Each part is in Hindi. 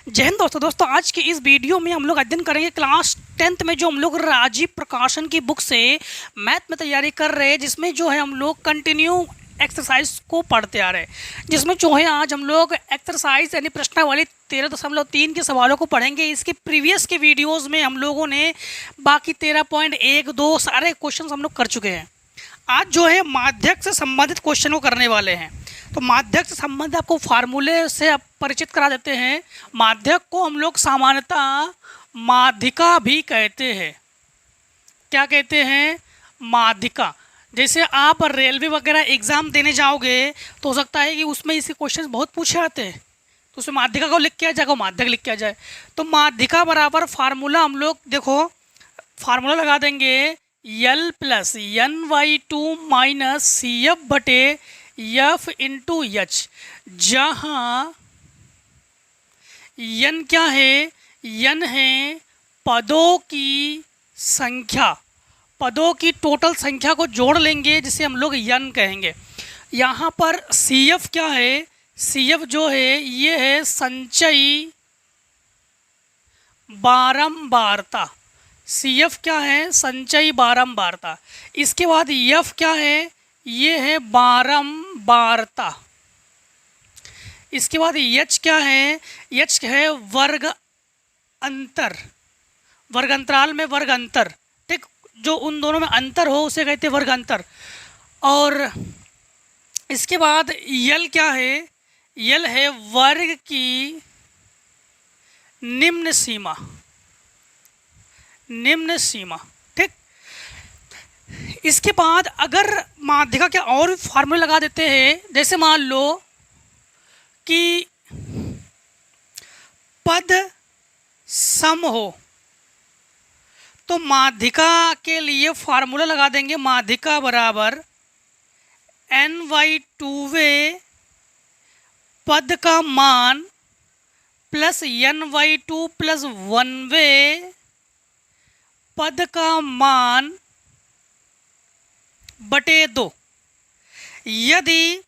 जय हिंद दोस्तों आज के इस वीडियो में हम लोग अध्ययन करेंगे क्लास 10th में जो हम लोग राजीव प्रकाशन की बुक से मैथ में तैयारी कर रहे हैं, जिसमें जो है हम लोग कंटिन्यू एक्सरसाइज को पढ़ते आ रहे हैं। जिसमें जो है आज हम लोग एक्सरसाइज यानी प्रश्नावली 13.3 के सवालों को पढ़ेंगे। इसके प्रीवियस के वीडियोज़ में हम लोगों ने बाकी 13.1-2 सारे क्वेश्चन हम लोग कर चुके हैं। आज जो है माध्यक से संबंधित क्वेश्चन को करने वाले हैं। तो माध्यक से संबंधित आपको फार्मूले से आप परिचित करा देते हैं। माध्यक को हम लोग सामान्यतः माध्यिका भी कहते हैं। क्या कहते हैं? माध्यिका। जैसे आप रेलवे वगैरह एग्ज़ाम देने जाओगे तो हो सकता है कि उसमें इसके क्वेश्चन बहुत पूछे आते हैं, तो उसमें माध्यिका को लिख के आ जाएगा, माध्यक लिख के आ जाए। तो माध्यिका बराबर फार्मूला हम लोग देखो फार्मूला लगा देंगे L plus NY2 minus CF बटे F इंटू H, जहाँ n क्या है? n है पदों की संख्या, पदों की टोटल संख्या को जोड़ लेंगे जिसे हम लोग n कहेंगे। यहाँ पर CF क्या है? CF जो है ये है संचयी बारंबारता। CF क्या है? संचयी बारंबारता। इसके बाद F क्या है? ये है बारंबारता। इसके बाद H क्या है? H है वर्ग अंतर, वर्ग अंतराल में वर्ग अंतर। ठीक, जो उन दोनों में अंतर हो उसे कहते हैं वर्ग अंतर। और इसके बाद L क्या है? L है वर्ग की निम्न सीमा, निम्न सीमा। ठीक, इसके बाद अगर माध्यिका के और भी फार्मूले लगा देते हैं, जैसे मान लो कि पद सम हो तो माध्यिका के लिए फार्मूला लगा देंगे माध्यिका बराबर NY2वें पद का मान प्लस NY2 प्लस 1वें पद का मान बटे 2। यदि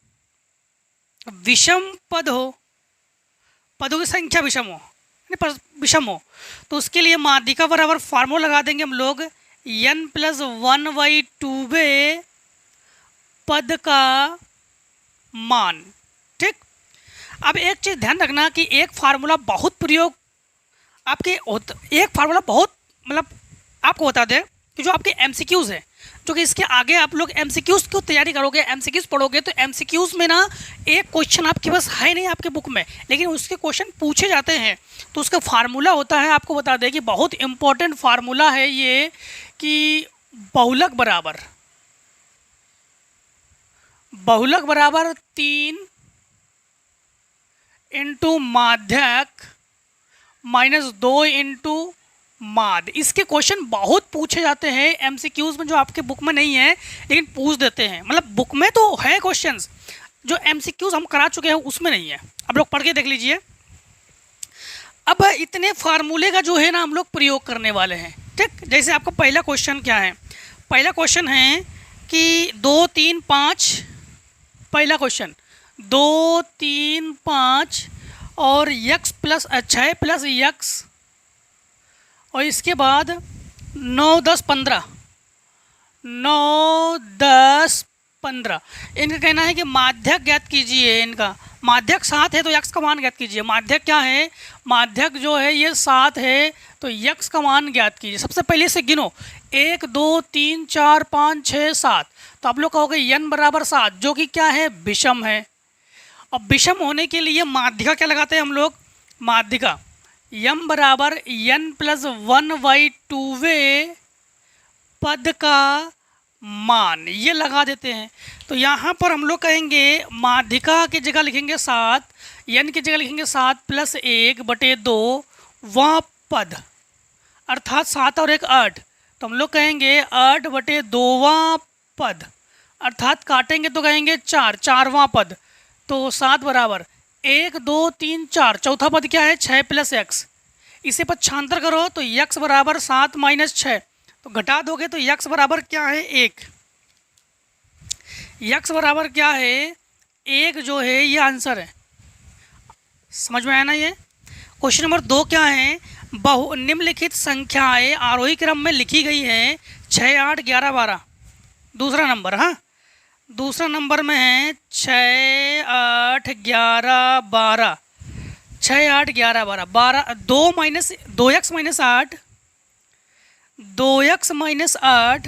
विषम पद हो, पदों की संख्या विषम हो, विषम हो, तो उसके लिए माध्यिका बराबर फार्मूला लगा देंगे हम लोग n प्लस 1/2वें पद का मान। ठीक, अब एक चीज़ ध्यान रखना कि एक फार्मूला बहुत प्रयोग आपके एक फार्मूला बहुत मतलब आपको बता दें कि जो आपके MCQs हैं, जो कि इसके आगे आप लोग MCQs को तैयारी करोगे, MCQs पढ़ोगे, तो MCQs में ना एक क्वेश्चन आपके पास है नहीं आपके बुक में, लेकिन उसके क्वेश्चन पूछे जाते हैं। तो उसका फार्मूला होता है, आपको बता दें कि बहुत इम्पोर्टेंट फार्मूला है ये, कि बहुलक बराबर 3 इंटू माध्यक माइनस 2 इंटू माद। इसके क्वेश्चन बहुत पूछे जाते हैं MCQs में, जो आपके बुक में नहीं है लेकिन पूछ देते हैं। मतलब बुक में तो है क्वेश्चंस, जो MCQs हम करा चुके हैं उसमें नहीं है। आप लोग पढ़ के देख लीजिए। अब इतने फार्मूले का जो है ना हम लोग प्रयोग करने वाले हैं। ठीक, जैसे आपका पहला क्वेश्चन क्या है? पहला क्वेश्चन है कि 2, 3, 5, पहला क्वेश्चन 2, 3, 5 और x प्लस 6 प्लस x, और इसके बाद 9, 10, 15, 9, 10, 15। इनका कहना है कि माध्यक ज्ञात कीजिए। इनका माध्यक 7 है तो x का मान ज्ञात कीजिए। माध्यक क्या है? माध्यक जो है ये 7 है, तो x का मान ज्ञात कीजिए। सबसे पहले से गिनो 1, 2, 3, 4, 5, 6, 7। तो आप लोग कहोगे n बराबर 7, जो कि क्या है? विषम है। अब विषम होने के लिए माध्यिका क्या लगाते हैं हम लोग? माध्यिका m बराबर n प्लस 1/2वें पद का मान, ये लगा देते हैं। तो यहाँ पर हम लोग कहेंगे माध्यिका की जगह लिखेंगे 7, n की जगह लिखेंगे 7 प्लस 1/2 वह पद, अर्थात 7 और 1 8। तो हम लोग कहेंगे 8/2वां पद, अर्थात काटेंगे तो कहेंगे 4, 4वां पद। तो 7 बराबर 1, 2, 3, 4, चौथा पद क्या है? 6 प्लस x। इसे पक्षांतर करो तो x बराबर 7 माइनस 6, तो घटा दोगे तो x बराबर क्या है? 1। x बराबर क्या है? 1 जो है ये आंसर है। समझ में आया ना? ये क्वेश्चन नंबर 2 क्या है, निम्नलिखित संख्याएं आरोही क्रम में लिखी गई है 6, 8, 11, 12। दूसरा नंबर, हाँ दूसरा नंबर में है 6, 8, 11, 12। 6, 8, 11, 12, 12 2x माइनस 8, 2x माइनस 8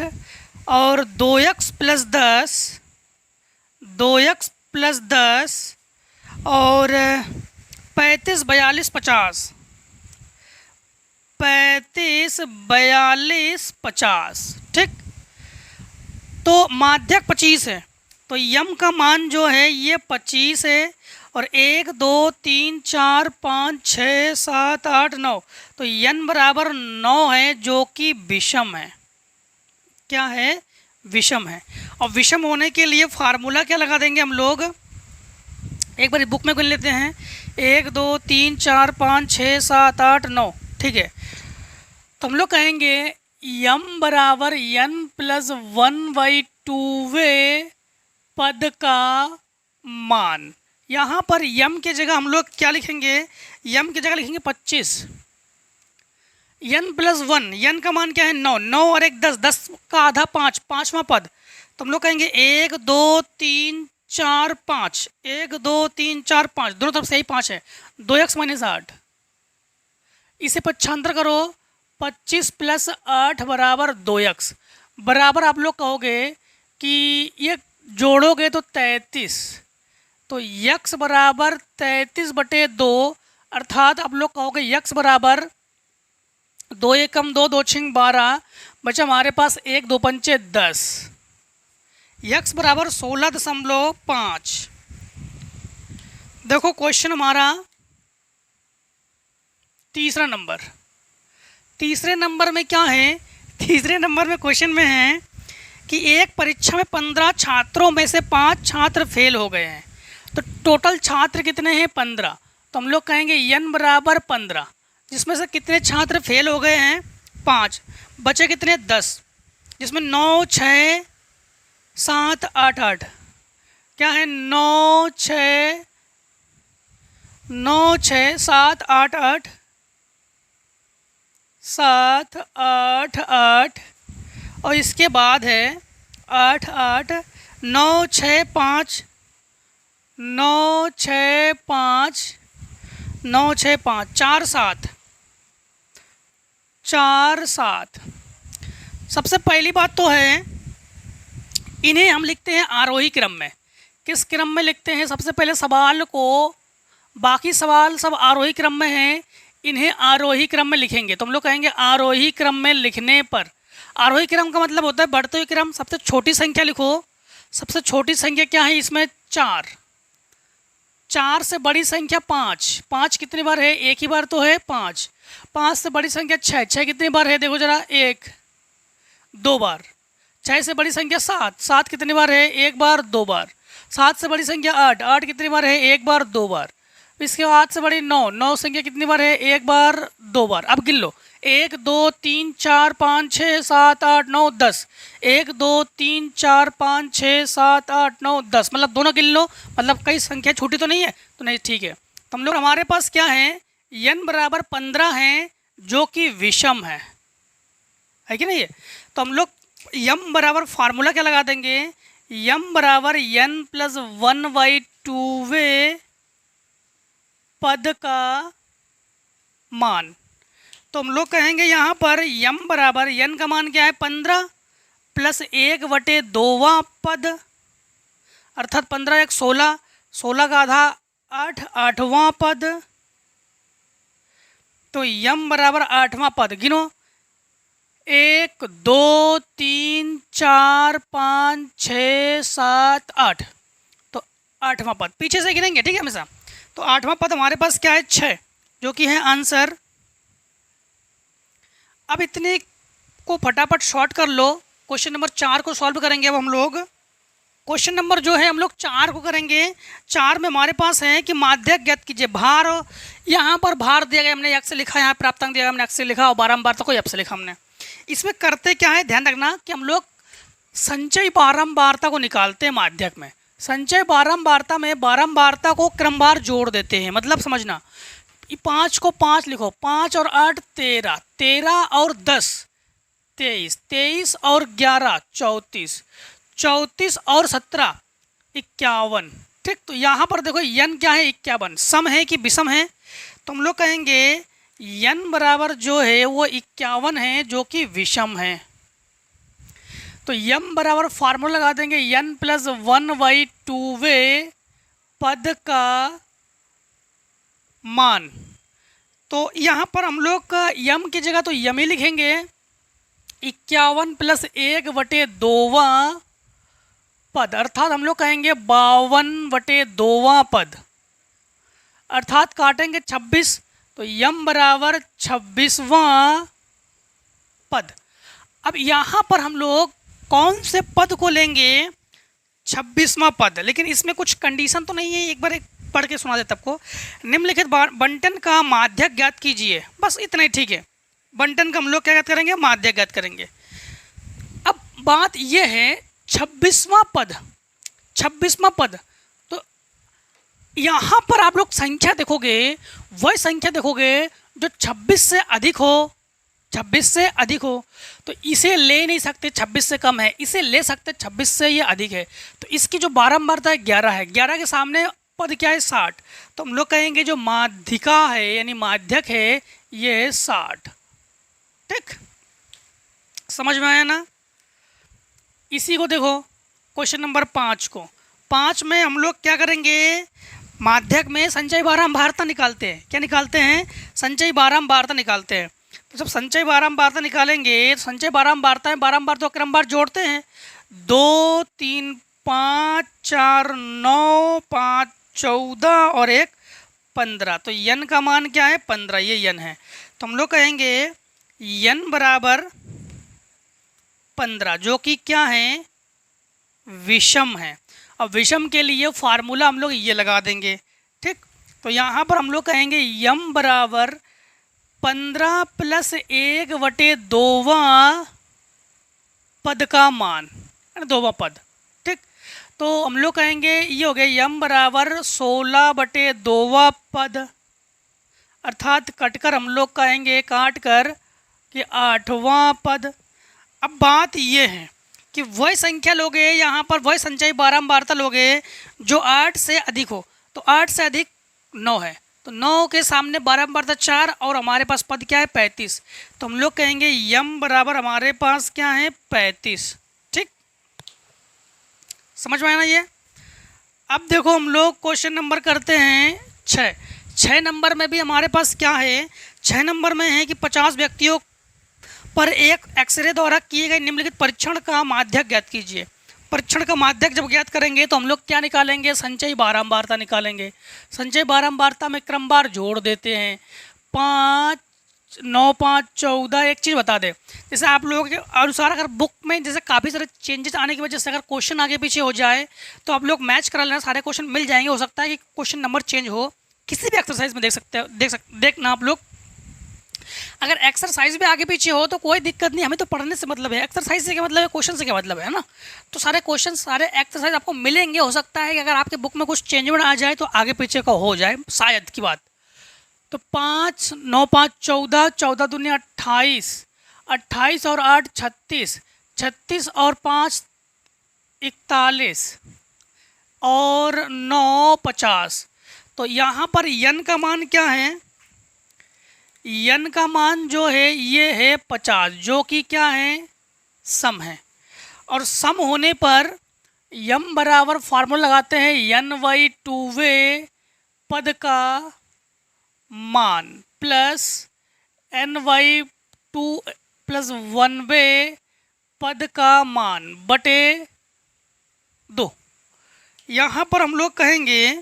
और 2x प्लस 10, 2x प्लस 10 और 35, 42, 50, 35, 42, 50। ठीक, तो माध्यक 25 है, तो यम का मान जो है ये 25 है और 1, 2, 3, 4, 5, 6, 7, 8, 9, तो n बराबर 9 है जो कि विषम है। क्या है? विषम है। और विषम होने के लिए फार्मूला क्या लगा देंगे हम लोग, एक बार बुक में गिन लेते हैं। 1, 2, 3, 4, 5, 6, 7, 8, 9। ठीक है, तो हम लोग कहेंगे यम बराबर n प्लस 1/2 पद का मान। यहाँ पर यम के जगह हम लोग क्या लिखेंगे, यम की जगह लिखेंगे 25। n प्लस 1, n का मान क्या है 9, 9 और 1 10, 10 का आधा 5, 5वां पद। तो हम लोग कहेंगे 1, 2, 3, 4, 5, 1, 2, 3, 4, 5, दोनों तरफ से ही 5 है। 2x माइनस 8, इसे पक्षांतर करो, 25 प्लस 8 बराबर 2x। बराबर आप लोग कहोगे कि ये जोड़ोगे तो 33, तो x बराबर 33/2, अर्थात आप लोग कहोगे x बराबर 2 एकम 2, 2 छिंग 12, बचा हमारे पास 1, 2 पंचे 10, x बराबर 16.5। देखो क्वेश्चन हमारा तीसरा नंबर। तीसरे नंबर में क्या है, तीसरे नंबर में क्वेश्चन में है कि एक परीक्षा में 15 छात्रों में से 5 छात्र फेल हो गए हैं, तो टोटल छात्र कितने हैं 15। तो हम लोग कहेंगे n बराबर 15, जिसमें से कितने छात्र फेल हो गए हैं 5, बचे कितने 10, जिसमें 9, 6, 7, 8, 8। क्या है 9, 6, 7, 8, 8, 7, 8, 8 और इसके बाद है 8, 8, 9, 6, 5, 9, 6, 5, 9, 6, 5, 4, 7, 4, 7। सबसे पहली बात तो है इन्हें हम लिखते हैं आरोही क्रम में। किस क्रम में लिखते हैं? सबसे पहले सवाल को, बाकी सवाल सब आरोही क्रम में हैं, इन्हें आरोही क्रम में लिखेंगे। तो हम लोग कहेंगे आरोही क्रम में लिखने पर, आरोही क्रम का मतलब होता है बढ़ते हुए क्रम। सबसे छोटी संख्या लिखो, सबसे छोटी संख्या क्या है इसमें 4, 4 से बड़ी संख्या 5, 5 कितनी बार है, एक ही बार तो है 5, 5 से बड़ी संख्या 6, 6 कितनी बार है देखो जरा, 1, 2 बार। 6 से बड़ी संख्या 7, 7 कितनी बार है, एक बार 2 बार। 7 से बड़ी संख्या 8, 8 कितनी बार है, एक बार 2 बार। इसके बाद से बड़ी 9, 9 संख्या कितनी बार है, एक बार 2 बार। अब गिन लो, 1, 2, 3, 4, 5, 6, 7, 8, 9, 10। 1, 2, 3, 4, 5, 6, 7, 8, 9, 10, मतलब दोनों गिन लो, मतलब कई संख्या छोटी तो नहीं है, तो नहीं ठीक है। तो हम लोग हमारे पास क्या है, n बराबर 15 है जो कि विषम है कि नहीं है। तो हम लोग यम बराबर फार्मूला क्या लगा देंगे, यम बराबर n प्लस 1/2 पद का मान। तो हम लोग कहेंगे यहाँ पर यम बराबर, n का मान क्या है 15 प्लस 1/2 पद, अर्थात 15 1 16, 16 का आधा 8, 8वां पद। तो यम बराबर 8वां पद, गिनो 1, 2, 3, 4, 5, 6, 7, 8, तो 8वां पद पीछे से गिनेंगे, ठीक है हमेशा। तो 8वां पद हमारे पास क्या है 6, जो कि है आंसर। अब इतने को फटाफट शॉर्ट कर लो, क्वेश्चन नंबर 4 को सॉल्व करेंगे। अब हम लोग क्वेश्चन नंबर जो है हम लोग 4 को करेंगे। 4 में हमारे पास है कि माध्यक ज्ञात कीजिए। भार, यहाँ पर भार दिया गया, हमने x से लिखा, यहाँ प्राप्तांक दिया गया, हमने x से लिखा, और बारंबारता को f से लिखा हमने। इसमें करते क्या है, ध्यान रखना कि हम लोग संचय बारंबारता को निकालते हैं माध्यक में। संचय बारंबारता में बारंबारता को क्रमवार जोड़ देते हैं, मतलब समझना 5 को 5 लिखो, 5 और 8 13, 13 और 10 23, 23 और 11 34, 34 और 17 51। ठीक, तो यहाँ पर देखो n क्या है 51, सम है कि विषम है, तो हम लोग कहेंगे n बराबर जो है वो 51 है जो कि विषम है। तो m बराबर फार्मूला लगा देंगे n प्लस 1/2 पद का मान। तो यहाँ पर हम लोग का m की जगह तो m ही लिखेंगे, 51 प्लस 1/2 पद, अर्थात हम लोग कहेंगे 52/2 पद, अर्थात काटेंगे 26, तो m बराबर 26वां पद। अब यहाँ पर हम लोग कौन से पद को लेंगे, 26वां पद, लेकिन इसमें कुछ कंडीशन तो नहीं है, एक बार पढ़ के सुना देता आपको। निम्नलिखित बंटन का माध्यक ज्ञात कीजिए, बस इतना ही, ठीक है। बंटन का हम लोग क्या ज्ञात करेंगे, माध्यक ज्ञात करेंगे। अब बात यह है 26वां पद, 26वां पद, तो यहाँ पर आप लोग संख्या देखोगे, वही संख्या देखोगे जो 26 से अधिक हो, 26 से अधिक हो, तो इसे ले नहीं सकते 26 से कम है, इसे ले सकते 26 से ये अधिक है। तो इसकी जो बारंबारता है 11 है, 11 के सामने पद क्या है 60, तो हम लोग कहेंगे जो माध्यिका है यानी माध्यक है ये 60। ठीक, समझ में आया ना। इसी को देखो क्वेश्चन नंबर 5 को, 5 में हम लोग क्या करेंगे, माध्यक में संचय बारंबारता निकालते हैं। क्या निकालते हैं, संचय बारंबारता निकालते हैं। तो जब संचय बारंबारता निकालेंगे, संचय बारंबारता में बारंबार तो क्रमवार जोड़ते हैं, 2 3 5 4 9 5 14 और 1 15, तो n का मान क्या है 15, ये n है। तो हम लोग कहेंगे n बराबर 15 जो कि क्या है, विषम है। अब विषम के लिए फार्मूला हम लोग ये लगा देंगे। ठीक, तो यहाँ पर हम लोग कहेंगे m बराबर 15 प्लस 1/2 पद का मान, 2वां पद। ठीक, तो हम लोग कहेंगे ये हो गया m बराबर 16/2 पद, अर्थात कटकर हम लोग कहेंगे काट कर कि 8वां पद। अब बात ये है कि वही संख्या लोगे, यहाँ पर वही संचय बारंबारता लोगे जो 8 से अधिक हो, तो 8 से अधिक 9 है, तो 9 के सामने बारंबारता 4 और हमारे पास पद क्या है 35, तो हम लोग कहेंगे m बराबर हमारे पास क्या है 35। ठीक, समझ में आया ना ये। अब देखो हम लोग क्वेश्चन नंबर करते हैं 6 नंबर में भी हमारे पास क्या है, 6 नंबर में है कि 50 व्यक्तियों पर एक एक्सरे द्वारा किए गए निम्नलिखित परीक्षण का माध्यक ज्ञात कीजिए। परीक्षण का माध्यक जब ज्ञात करेंगे तो हम लोग क्या निकालेंगे, संचय बारंबारता निकालेंगे। संचय बारंबारता में क्रमवार जोड़ देते हैं, 5 9 5 14। एक चीज़ बता दें, जैसे आप लोगों के अनुसार अगर बुक में जैसे काफ़ी सारे चेंजेस आने की वजह से अगर क्वेश्चन आगे पीछे हो जाए तो आप लोग मैच करा लेना, सारे क्वेश्चन मिल जाएंगे। हो सकता है कि क्वेश्चन नंबर चेंज हो, किसी भी एक्सरसाइज में देख सकते हो, देखना आप लोग। अगर एक्सरसाइज भी आगे पीछे हो तो कोई दिक्कत नहीं, हमें तो पढ़ने से मतलब है, एक्सरसाइज से क्या मतलब है, क्वेश्चन से क्या मतलब है ना। तो सारे क्वेश्चन सारे एक्सरसाइज आपको मिलेंगे। हो सकता है कि अगर आपके बुक में कुछ चेंजमेंट आ जाए तो आगे पीछे का हो जाए, शायद की बात। तो 5 9 5 14, 14 दूनी 28, 28 और 8 36, 36 और 5 41 और 9 50। तो यहाँ पर n का मान क्या है, n का मान जो है ये है 50 जो कि क्या है सम है। और सम होने पर m बराबर फार्मूला लगाते हैं n/2 पद का मान प्लस n/2 प्लस 1 पद का मान बटे 2। यहाँ पर हम लोग कहेंगे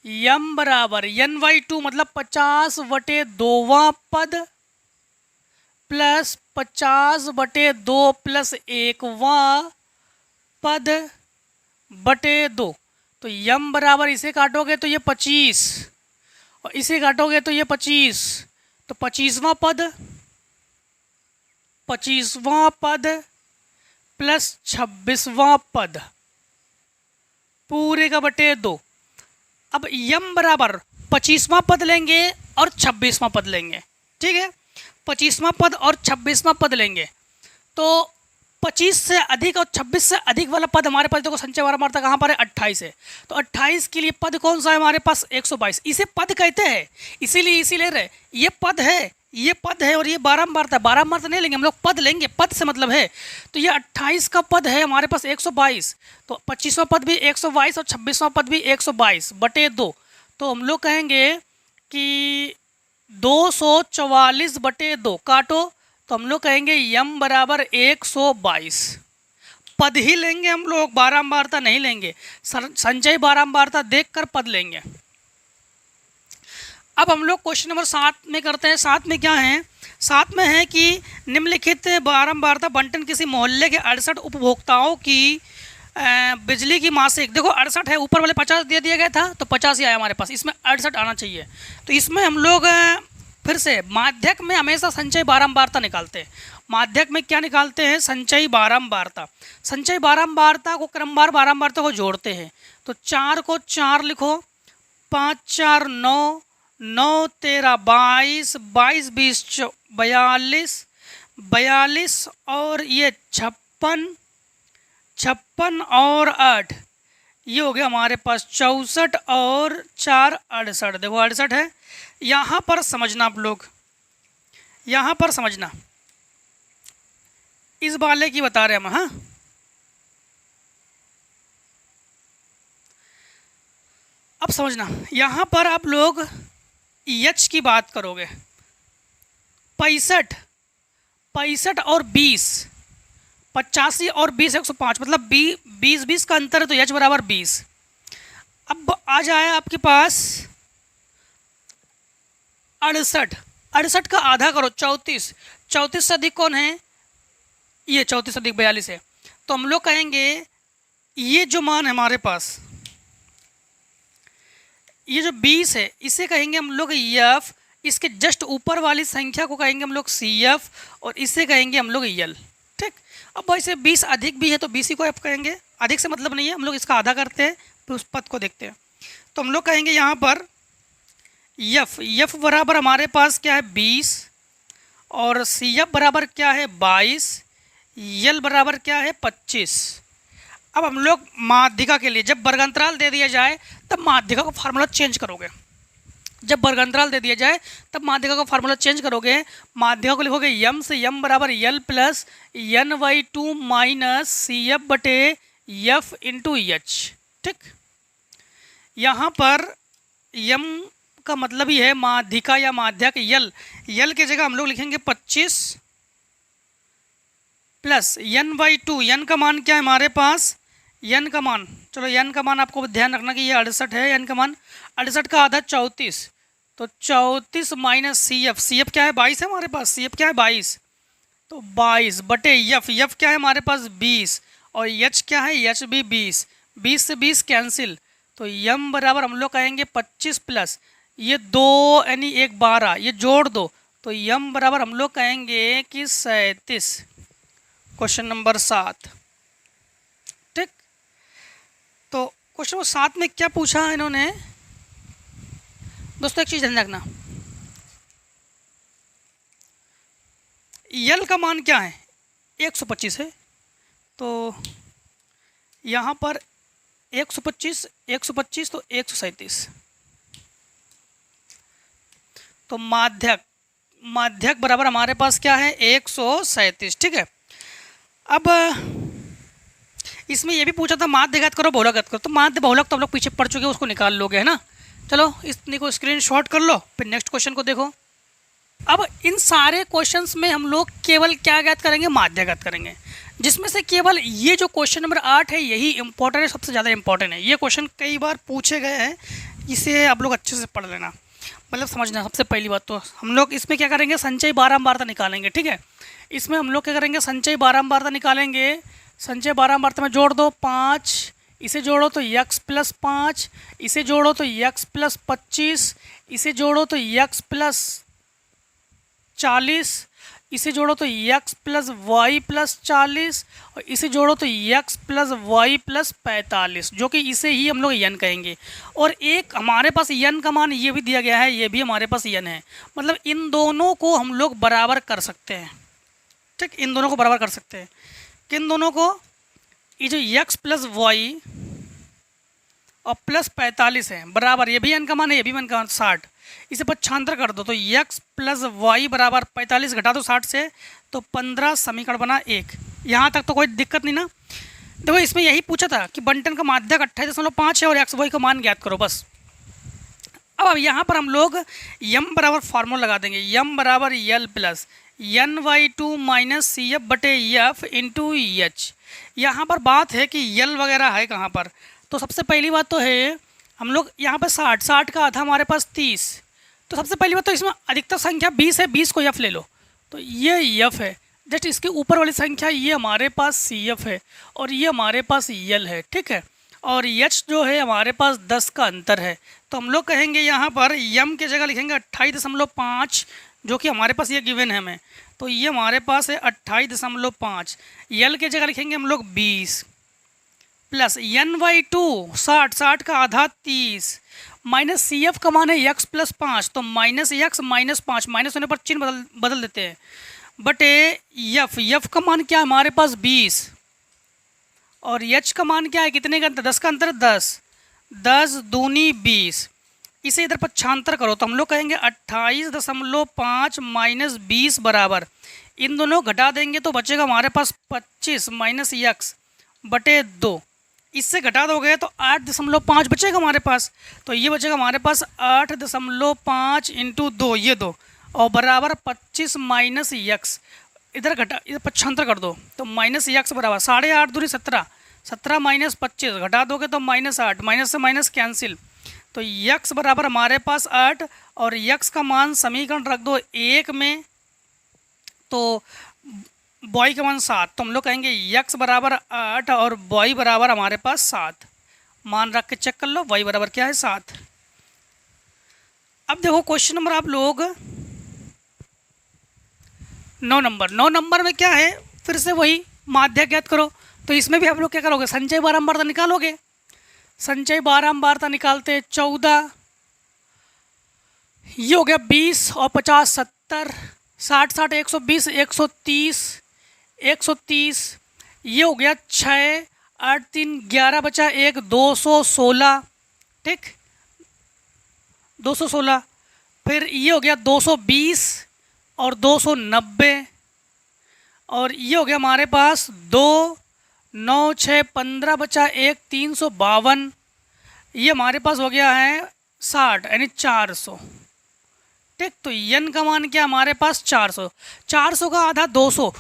m बराबर n/2 मतलब 50/2 पद प्लस 50/2 प्लस 1वां पद बटे 2। तो m बराबर इसे काटोगे तो ये 25 और इसे काटोगे तो ये 25, तो 25वां पद, 25वां पद प्लस 26वां पद पूरे का बटे 2। अब m बराबर 25वां पद लेंगे और 26वां पद लेंगे, ठीक है। 25वां पद और 26वां पद लेंगे तो 25 से अधिक और 26 से अधिक वाला पद हमारे पास देखो संचय बारंबारता कहाँ पर है, 28 है। तो 28 के लिए पद कौन सा है हमारे पास, 122। इसे पद कहते हैं, इसीलिए रहे ये पद है, ये पद है और ये बारंबारता, बारंबारता नहीं लेंगे हम लोग, पद लेंगे, पद से मतलब है। तो ये 28 का पद है हमारे पास 122, तो 25वां पद भी 122 और 26वां पद भी 122/2। तो हम लोग कहेंगे कि 244/2 काटो, तो हम लोग कहेंगे यम बराबर 122। पद ही लेंगे हम लोग, बारंबारता नहीं लेंगे, संचय बारंबारता देखकर पद लेंगे। अब हम लोग क्वेश्चन नंबर 7 में करते हैं। 7 में क्या है, 7 में है कि निम्नलिखित बारंबारता बंटन किसी मोहल्ले के 68 उपभोक्ताओं की बिजली की मासिक, देखो 68 है, ऊपर वाले 50 दे दिया गया था तो 50 ही आया हमारे पास, इसमें 68 आना चाहिए। तो इसमें हम लोग फिर से माध्यक में हमेशा संचय बारंबारता निकालते हैं। माध्यक में क्या निकालते हैं, संचय बारंबारता। संचय बारंबारता को क्रमवार बारंबारता को जोड़ते हैं। तो 4 को 4 लिखो, 5 4 9, 9 13 22, 22 20 42, 42 और ये 56, 56 और 8, ये हो गया हमारे पास 64 और 4 68। देखो 68 है। यहाँ पर समझना आप लोग, यहाँ पर समझना, इस वाले की बता रहे हम, हाँ। अब समझना, यहाँ पर आप लोग एच की बात करोगे, 65 और 20, 85 और 20 105, मतलब 20 का अंतर है तो एच बराबर 20। अब आ जाए आपके पास 68 का आधा करो, 34 से अधिक कौन है, ये 34 से अधिक 42 है। तो हम लोग कहेंगे ये जो मान है हमारे पास, ये जो 20 है इसे कहेंगे हम लोग एफ, इसके जस्ट ऊपर वाली संख्या को कहेंगे हम लोग सी एफ और इसे कहेंगे हम लोग यल, ठीक। अब वैसे 20 अधिक भी है तो 20 ही को एफ कहेंगे, अधिक से मतलब नहीं है, हम लोग इसका आधा करते हैं फिर उस पद को देखते हैं। तो हम लोग कहेंगे यहाँ पर यफ बराबर हमारे पास क्या है 20 और सी एफ बराबर क्या है 22, यल बराबर क्या है 25। अब हम लोग माध्यिका के लिए जब वर्गांतराल दे दिया जाए तब माध्यिका का फार्मूला चेंज करोगे, जब वर्गांतराल दे दिया जाए तब माध्यिका का फार्मूला चेंज करोगे। माध्यिका को लिखोगे यम से यम बराबर L plus n/2 minus C F बटे एफ इंटू एच, ठीक। यहाँ पर यम का मतलब ही है माध्यिका या माध्यक, यल की जगह हम लोग लिखेंगे 25 प्लस n/2, n का मान क्या है हमारे पास, n का मान, चलो n का मान आपको ध्यान रखना कि ये 68 है, n का मान 68 का आधा 34, तो 34 माइनस सी एफ क्या है 22 है हमारे पास, सी एफ क्या है 22, तो 22 बटे एफ क्या है हमारे पास 20 और एच क्या है, एच भी 20 से 20 कैंसिल, तो यम बराबर हम लोग कहेंगे 25 प्लस ये 2 यानी 1 12, ये जोड़ दो तो यम बराबर हम लोग कहेंगे कि 37। क्वेश्चन नंबर 7, ठीक। तो क्वेश्चन नंबर 7 में क्या पूछा इन्होंने दोस्तों, एक चीज़ ध्यान रखना, यल का मान क्या है 125 है, तो यहाँ पर 125 तो 137, तो माध्यक बराबर हमारे पास क्या है 137, ठीक है। अब इसमें ये भी पूछा था माध्यघात करो बहुलक करो, तो माध्य बहुलक तो हम लोग पीछे पढ़ चुके हैं, उसको निकाल लोगे है ना। चलो इतनी को स्क्रीनशॉट कर लो, फिर नेक्स्ट क्वेश्चन को देखो। अब इन सारे क्वेश्चंस में हम लोग केवल क्या ज्ञात करेंगे, माध्य ज्ञात करेंगे, जिसमें से केवल ये जो क्वेश्चन नंबर 8 है यही इंपॉर्टेंट है, सबसे ज़्यादा इंपॉर्टेंट है। ये क्वेश्चन कई बार पूछे गए हैं, इसे आप लोग अच्छे से पढ़ लेना, मतलब समझना। सबसे पहली बात तो हम लोग इसमें क्या करेंगे, संचय बारंबारता निकालेंगे, ठीक है। इसमें हम लोग क्या करेंगे, संचय बारंबारता निकालेंगे। संचय बारंबारता में जोड़ दो 5, इसे जोड़ो तो x प्लस 5, इसे जोड़ो तो x प्लस 25, इसे जोड़ो तो x प्लस 40, इसे जोड़ो तो x प्लस वाई प्लस 40 और इसे जोड़ो तो x प्लस वाई प्लस 45, जो कि इसे ही हम लोग n कहेंगे। और एक हमारे पास n का मान ये भी दिया गया है, ये भी हमारे पास n है, मतलब इन दोनों को हम लोग बराबर कर सकते हैं। ठीक, इन दोनों को बराबर कर सकते हैं। किन दोनों को? ये जो x प्लस वाई और प्लस 45 है बराबर, ये भी n का मान है, ये भी n का मान 60, इसे पक्षांतर कर दो तो x प्लस वाई बराबर 45 घटा दो 60 से तो 15 समीकरण बना 1। यहाँ तक तो कोई दिक्कत नहीं ना। देखो इसमें यही पूछा था कि बंटन का माध्यक 28.5 है और एक्स वाई का मान ज्ञात करो, बस। अब यहाँ पर हम लोग यम बराबर फार्मूला लगा देंगे, यम बराबर L plus NY2 minus C F बटे एफ इंटू एच। यहाँ पर बात है कि यल वगैरह है कहाँ पर, तो सबसे पहली बात तो है हम लोग यहाँ पर 60 का आधा हमारे पास 30, तो सबसे पहली बात तो इसमें अधिकतर संख्या 20 है, 20 को एफ ले लो तो ये एफ है। जस्ट इसके ऊपर वाली संख्या ये हमारे पास सी एफ है और ये हमारे पास यल है, ठीक है। और एच जो है हमारे पास 10 का अंतर है, तो हम लोग कहेंगे यहाँ पर यम की जगह लिखेंगे 28.5, जो कि हमारे पास ये गिवन है हमें, तो ये हमारे पास है 28.5। यल की जगह लिखेंगे हम लोग 20 प्लस NY2 60 का आधा 30 माइनस सी एफ का मान है x प्लस 5, तो माइनस x माइनस 5, माइनस होने पर चिन्ह बदल देते हैं, बटे एफ का मान क्या है हमारे पास 20 और h का मान क्या है, कितने का अंतर, 10 का अंतर, 10 दूनी 20। इसे इधर पक्षांतर करो तो हम लोग कहेंगे 28.5 माइनस 20 बराबर, इन दोनों घटा देंगे तो बचेगा हमारे पास 25 माइनस x बटे 2। इससे घटा दोगे तो 8.5 बचेगा हमारे पास, तो ये बचेगा हमारे पास 8.5 इंटू 2, ये 2 और बराबर 25 माइनस x, इधर घटा इधर पक्षांतर कर दो तो माइनस x बराबर 8.5 दूरी 17, 17 माइनस 25 घटा दोगे तो माइनस 8, माइनस से माइनस कैंसिल, तो x बराबर हमारे पास 8 और x का मान समीकरण रख दो 1 में, तो बॉय का मान 7, तो हम लोग कहेंगे x बराबर 8 और बॉय बराबर हमारे पास 7, मान रख के चेक कर लो, y बराबर क्या है 7। अब देखो क्वेश्चन नंबर आप लोग 9 नंबर में क्या है, फिर से वही माध्य ज्ञात करो, तो इसमें भी आप लोग क्या करोगे, संचय बारंबारता निकालोगे। संचय बारंबारता निकालते 14, ये हो गया 20 और 50 70, 60 60 120 130, ये हो गया 6 8 3 11 बचा 1 216, ठीक 216, फिर ये हो गया 220 और 290 और ये हो गया हमारे पास 2 9 6 15 बचा 1 352, ये हमारे पास हो गया है 60 यानी 400, ठीक। तो n का मान क्या हमारे पास 400, 400 का आधा 200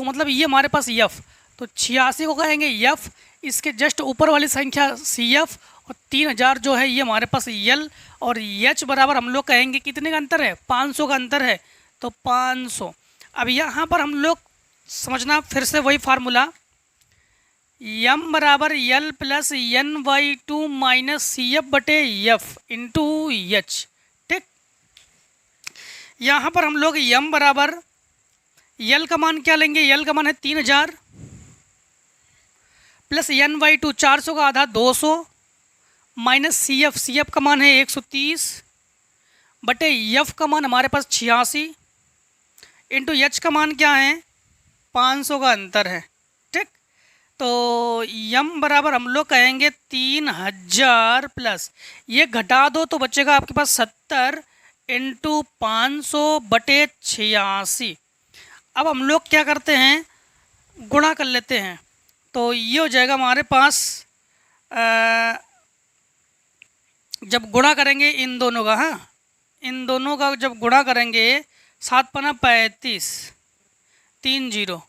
मतलब ये हमारे पास f, तो 86 को कहेंगे f, इसके जस्ट ऊपर वाली संख्या CF और 3000 जो है ये हमारे पास L और H बराबर हम लोग कहेंगे कितने का अंतर है, 500 का अंतर है, तो 500। अब यहाँ पर हम लोग समझना फिर से वही फार्मूला, m बराबर L plus NY2 minus CF बटे F इंटू H, ठीक। यहाँ पर हम लोग m बराबर L का मान क्या लेंगे, L का मान है 3000 प्लस NY2 400 का आधा 200 माइनस CF का मान है 130 बटे F का मान हमारे पास 86 इंटू H का मान क्या है 500 का अंतर है, ठीक। तो m बराबर हम लोग कहेंगे 3000 प्लस ये घटा दो तो बचेगा आपके पास 70 इंटू 500 बटे 86। अब हम लोग क्या करते हैं, गुणा कर लेते हैं, तो ये हो जाएगा हमारे पास जब गुणा करेंगे इन दोनों का, हाँ इन दोनों का जब गुणा करेंगे 7 पना 35 30,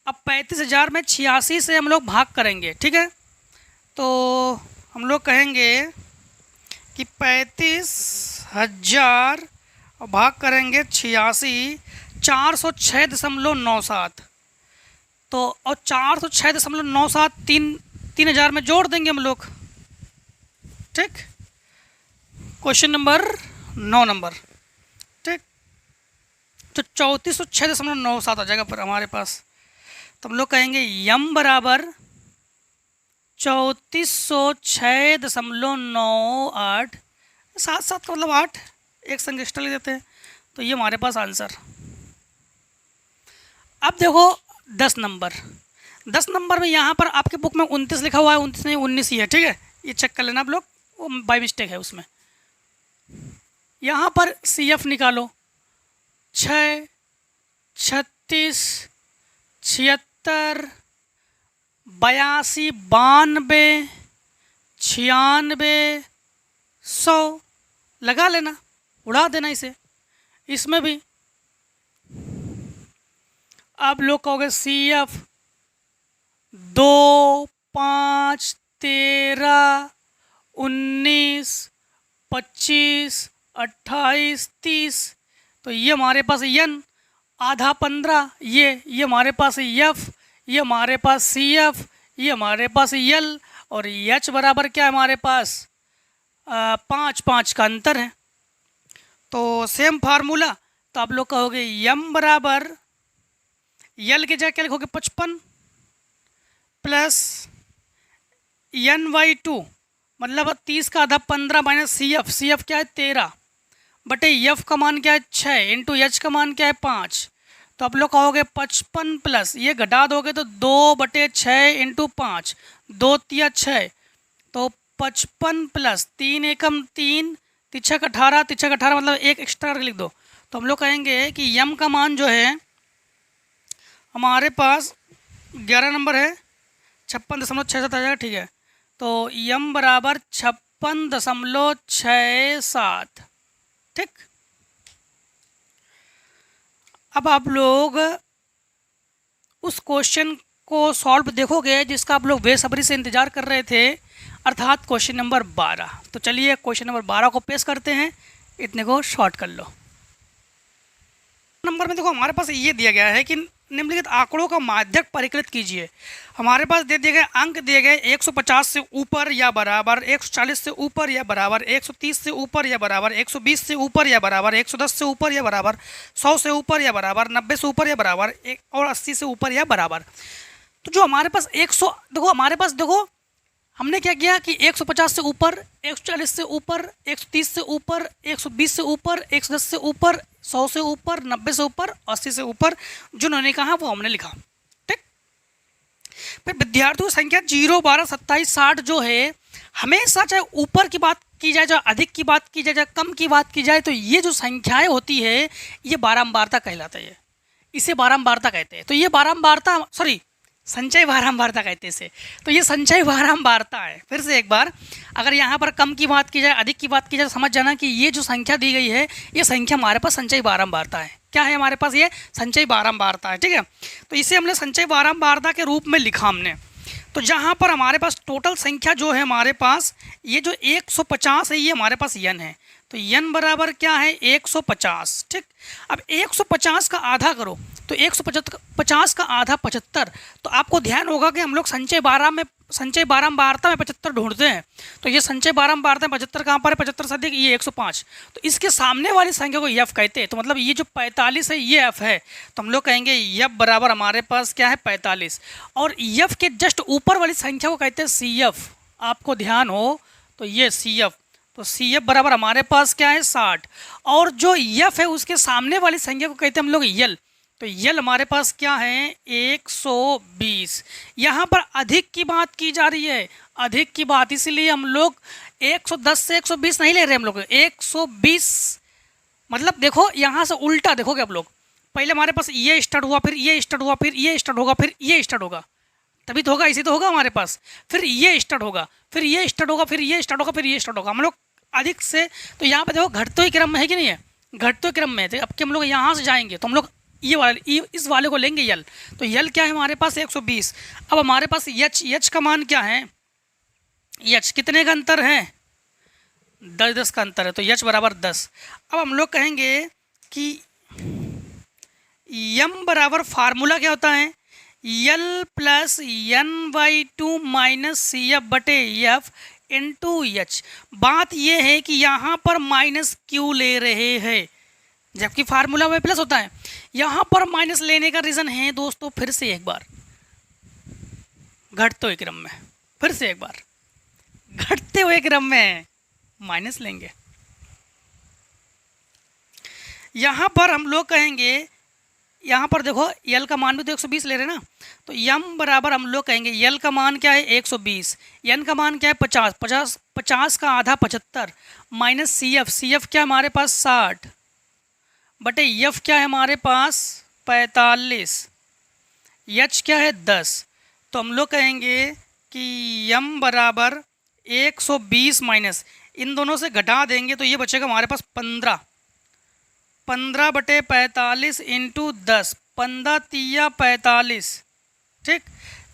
अब 35,000 में 86 से हम लोग भाग करेंगे, ठीक है। तो हम लोग कहेंगे कि 35,000 और भाग करेंगे 86, 406.97, तो और 406.97 3000 में जोड़ देंगे हम लोग, ठीक। क्वेश्चन नंबर 9, ठीक तो 3406.97 आ जाएगा फिर हमारे पास। तो हम लोग कहेंगे यम बराबर 3406.98, 7 का मतलब 8, एक संग एक्स्ट्रा ले देते हैं, तो ये हमारे पास आंसर। अब देखो 10 नंबर में यहाँ पर आपके बुक में 29 लिखा हुआ है, 29 नहीं 19 ही है, ठीक है, ये चेक कर लेना आप लोग, वो बाय मिस्टेक है उसमें। यहाँ पर CF निकालो, 6, 36, 76, 82, 92, 96, 100 लगा लेना, उड़ा देना इसे। इसमें भी आप लोग कहोगे CF 2, 5, 13, 19, 25, 28, 30, तो ये हमारे पास यन आधा 15, ये हमारे पास F, ये हमारे पास CF, ये हमारे पास यल, और H बराबर क्या है हमारे पास 5 का अंतर है। तो सेम फार्मूला, तो आप लोग कहोगे यम बराबर यल के जगह क्या लिखोगे 55 प्लस n/2 मतलब 30 का आधा 15 माइनस CF क्या है 13 बटे F का मान क्या है 6 इंटू H का मान क्या है 5। तो आप लोग कहोगे 55 प्लस ये घटा दोगे तो 2/6 इंटू 5, 2 तिया 6, तो 55 प्लस 3 एकम 3, 3 18 मतलब एक एक्स्ट्रा करके लिख दो। तो हम लोग कहेंगे कि यम का मान जो है हमारे पास 11 नंबर है 56.67 आ जाएगा, ठीक है। तो यम बराबर 56.67, ठीक। अब आप लोग उस क्वेश्चन को सॉल्व देखोगे जिसका आप लोग बेसब्री से इंतजार कर रहे थे, अर्थात क्वेश्चन नंबर 12। तो चलिए क्वेश्चन नंबर 12 को पेश करते हैं, इतने को शॉर्ट कर लो। नंबर में देखो हमारे पास ये दिया गया है कि निम्नलिखित आंकड़ों का माध्यक परिकलित कीजिए। हमारे पास दे दिए गए अंक दिए गए 150 से ऊपर या बराबर, 140 से ऊपर या बराबर, 130 से ऊपर या बराबर, 120 से ऊपर या बराबर, 110 से ऊपर या बराबर, 100 से ऊपर या बराबर, 90 से ऊपर या बराबर और 80 से ऊपर या बराबर। तो जो हमारे पास 100 देखो हमारे पास देखो हमने क्या किया कि 150 से ऊपर, 140 से ऊपर, 130 से ऊपर, 120 से ऊपर, 110 से ऊपर, 100 से ऊपर, 90 से ऊपर, 80 से ऊपर जो उन्होंने कहा वो हमने लिखा, ठीक। फिर विद्यार्थियों की संख्या 0, 12, 27, 60 जो है हमेशा चाहे ऊपर की बात की जाए, चाहे अधिक की बात की जाए, चाहे कम की बात की जाए, तो ये जो संख्याएं होती है ये बारंबारता कहलाता है, इसे बारंबारता कहते हैं। तो ये बारंबारता संचय बारंबारता कहते हैं इसे। तो ये संचय बारंबारता है। फिर से एक बार, अगर यहाँ पर कम की बात की जाए, अधिक की बात की जाए, समझ जाना कि ये जो संख्या दी गई है ये संख्या हमारे पास संचय बारंबारता है। क्या है हमारे पास ये संचय बारंबारता है, ठीक है। तो इसे हमने संचय बारंबारता के रूप में लिखा हमने। तो जहाँ पर हमारे पास टोटल संख्या जो है हमारे पास ये जो 150 है ये हमारे पास यन है। तो यन बराबर क्या है 150, ठीक। अब 150 का आधा करो तो 150 का आधा 75। तो आपको ध्यान होगा कि हम लोग संचय बारंबारता में 75 ढूंढते हैं। तो ये संचय बारंबारता में 75 कहाँ पर है, 75 से अधिक ये 105। तो इसके सामने वाली संख्या को एफ कहते हैं। तो मतलब ये जो 45 है ये एफ है। तो हम लोग कहेंगे एफ बराबर हमारे पास क्या है 45, और एफ के जस्ट ऊपर वाली संख्या को कहते हैं सी एफ। आपको ध्यान हो तो ये सी एफ, तो सी एफ बराबर हमारे पास क्या है 60, और जो एफ है उसके सामने वाली संख्या को कहते हैं हम लोग यल। तो यल हमारे पास क्या है 120। यहाँ पर अधिक की बात की जा रही है, अधिक की बात, इसलिए हम लोग 110 से 120 नहीं ले रहे, हम लोग 120। मतलब देखो यहाँ से उल्टा देखोगे आप लोग, पहले हमारे पास ये स्टार्ट हुआ, फिर ये स्टार्ट हुआ, फिर ये स्टार्ट होगा, फिर ये स्टार्ट होगा, तभी तो होगा, इसी तो होगा हमारे पास। फिर ये स्टार्ट होगा, फिर ये स्टार्ट होगा, फिर ये स्टार्ट होगा, फिर ये स्टार्ट होगा। हम लोग अधिक से, तो यहाँ पे देखो घटते हुए क्रम में है कि नहीं है, घटते हुए क्रम में है। तो अब कि हम लोग यहाँ से जाएंगे तो हम लोग इस वाले को लेंगे यल। तो यल क्या है हमारे पास 120। अब हमारे पास यच का मान क्या है, यच कितने का अंतर है 10 का अंतर है। तो यच बराबर 10। अब हम लोग कहेंगे कि यम बराबर फार्मूला क्या होता है, L plus n/2 minus C F बटे एफ इंटू एच। बात यह है कि यहाँ पर माइनस क्यों ले रहे हैं, जबकि फार्मूला में प्लस होता है। यहाँ पर माइनस लेने का रीज़न है दोस्तों, फिर से एक बार घटते हुए क्रम में, फिर से एक बार घटते हुए क्रम में माइनस लेंगे। यहाँ पर हम लोग कहेंगे, यहाँ पर देखो यल का मान भी तो 120 ले रहे हैं ना, तो यम बराबर हम लोग कहेंगे यल का मान क्या है 120, एन का मान क्या है 50 का आधा 75 माइनस सी एफ क्या हमारे पास 60 बटे यफ क्या है हमारे पास 45, एच क्या है 10। तो हम लोग कहेंगे कि यम बराबर 120 माइनस इन दोनों से घटा देंगे तो ये बचेगा हमारे पास 15 बटे 45 इंटू 10, 15 तिया 45, ठीक।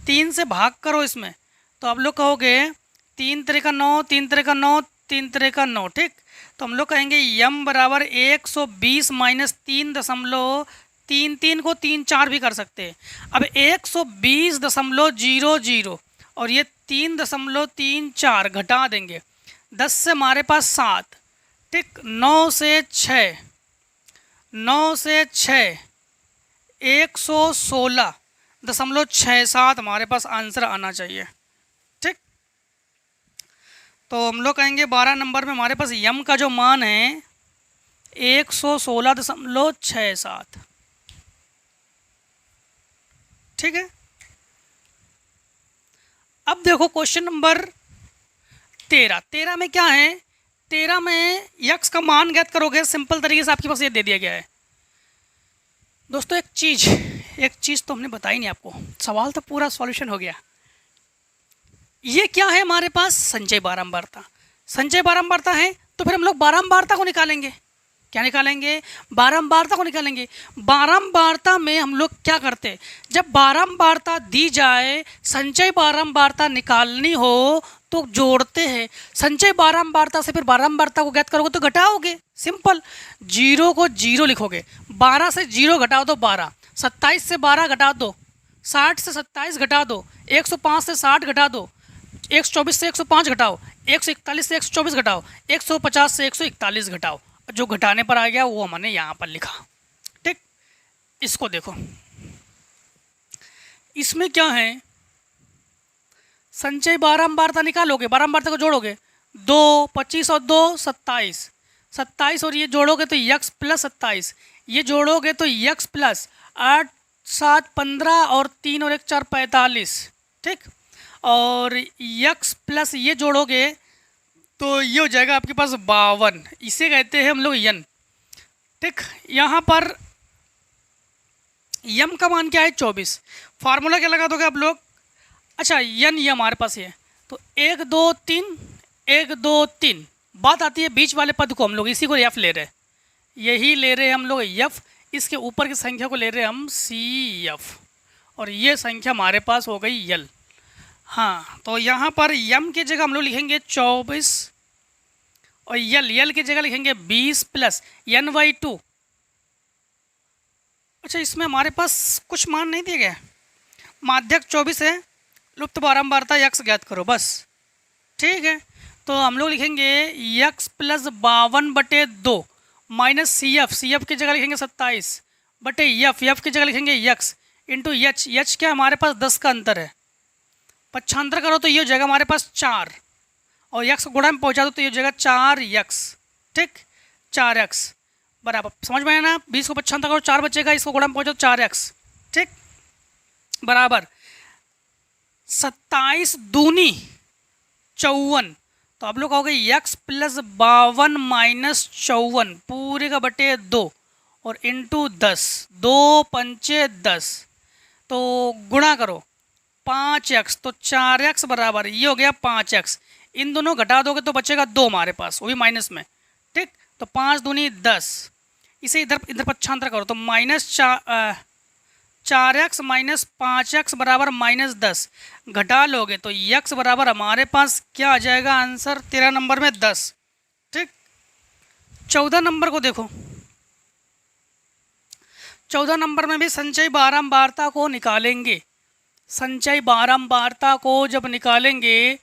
3 से भाग करो इसमें तो आप लोग कहोगे 3 त्रिका 9, 3 त्रिका 9, 3 त्रिका 9, ठीक। तो हम लोग कहेंगे यम बराबर 120 माइनस 3.33 को 3 4 भी कर सकते हैं। अब 120.00 और ये 3.34 घटा देंगे, 10 से हमारे पास 7, ठीक। 9 से 6, 116.67 हमारे पास आंसर आना चाहिए, ठीक। तो हम लोग कहेंगे 12 नंबर में हमारे पास यम का जो मान है 116.67, ठीक है। अब देखो क्वेश्चन नंबर 13 में क्या है, 13 में यक्स का मान ज्ञात करोगे, सिंपल तरीके से आपके पास ये दे दिया गया है दोस्तों। एक चीज़ तो हमने बताई नहीं आपको, सवाल तो पूरा सॉल्यूशन हो गया। ये क्या है हमारे पास संचय बारंबारता, संचय बारंबारता है तो फिर हम लोग बारंबारता को निकालेंगे। क्या निकालेंगे, बारंबारता को निकालेंगे। बारंबारता में हम लोग क्या करते हैं, जब बारंबारता दी जाए संचय बारंबारता निकालनी हो तो जोड़ते हैं, संचय बारंबारता से फिर बारंबारता को ज्ञात करोगे तो घटाओगे, सिंपल। 0 को 0 लिखोगे, 12 से 0 घटाओ दो 12, 27 से 12 घटा दो, 60 से 27 घटा दो, 105 से 60 घटा दो, 124 से 105 घटाओ, 141 से 124 घटाओ, 150 से 141 घटाओ। जो घटाने पर आ गया वो हमने यहाँ पर लिखा, ठीक। इसको देखो, इसमें क्या है, संचय बारंबारता निकालोगे, बारंबारता को जोड़ोगे, 2 25 और 2 27, 27 और ये जोड़ोगे तो यक्स प्लस 27, ये जोड़ोगे तो यक्स प्लस 8 7 15 और 3 और 1 4 45, ठीक। और यक्स प्लस ये जोड़ोगे तो ये हो जाएगा आपके पास 52, इसे कहते हैं हम लोग यन, ठीक। यहाँ पर यम का मान क्या है 24, फार्मूला क्या लगा दोगे आप लोग, अच्छा यन ये हमारे पास है तो 1 2 3 1 2 3, बात आती है बीच वाले पद को हम लोग इसी को एफ ले रहे हैं, यही ले रहे हैं हम लोग एफ, इसके ऊपर की संख्या को ले रहे हैं हम सी एफ, और ये संख्या हमारे पास हो गई यल। हाँ, तो यहाँ पर यम की जगह हम लोग लिखेंगे 24 और यल की जगह लिखेंगे 20 प्लस n/2। अच्छा, इसमें हमारे पास कुछ मान नहीं दिए गए, माध्यक 24 है, लुप्त बारंबारता यक्स ज्ञात करो बस, ठीक है। तो हम लोग लिखेंगे x plus 52/2 minus C F की जगह लिखेंगे 27 बटे एफ की जगह लिखेंगे यक्स इंटू एच क्या हमारे पास 10 का अंतर है, पक्षांतर करो तो ये हो जाएगा हमारे पास 4 और यक्स गुणा में पहुंचा दो तो ये हो जाएगा 4 यक्स, ठीक। 4 यक्स बराबर, समझ में आया ना, 20 को पक्षांतर करो 4 बचेगा, इसको गुणा में पहुंचा दो 4 यक्स, ठीक, बराबर 27 दूनी 54। तो आप लोग कहोगे यक्स प्लस 52 माइनस 54 पूरे का बटे 2 और इंटू 10, 2 पंचे 10, तो गुणा करो 5x तो 4x बराबर ये हो गया 5x, इन दोनों घटा दोगे तो बचेगा 2 हमारे पास, वो भी माइनस में, ठीक। तो 5 दूनी 10, इसे इधर पक्षांतर करो तो माइनस 4x माइनस 5x बराबर माइनस 10, घटा लोगे तो x बराबर हमारे पास क्या आ जाएगा आंसर 13 नंबर में 10, ठीक। 14 नंबर को देखो, 14 नंबर में भी संचय बारंबारता को निकालेंगे। संचय बारंबारता को जब निकालेंगे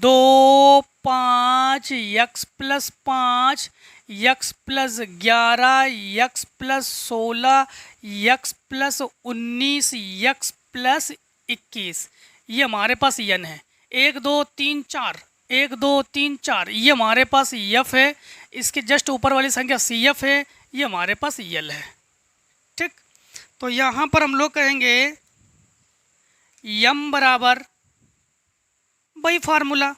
2 5 x plus 5 x plus 11, x plus 16, x plus 19, x plus 21। ये हमारे पास यन है। 1 2 3 4, 1 2 3 4, ये हमारे पास यफ है। इसके जस्ट ऊपर वाली संख्या सी एफ है, ये हमारे पास यल है। ठीक, तो यहाँ पर हम लोग कहेंगे यम बराबर वही फार्मूला,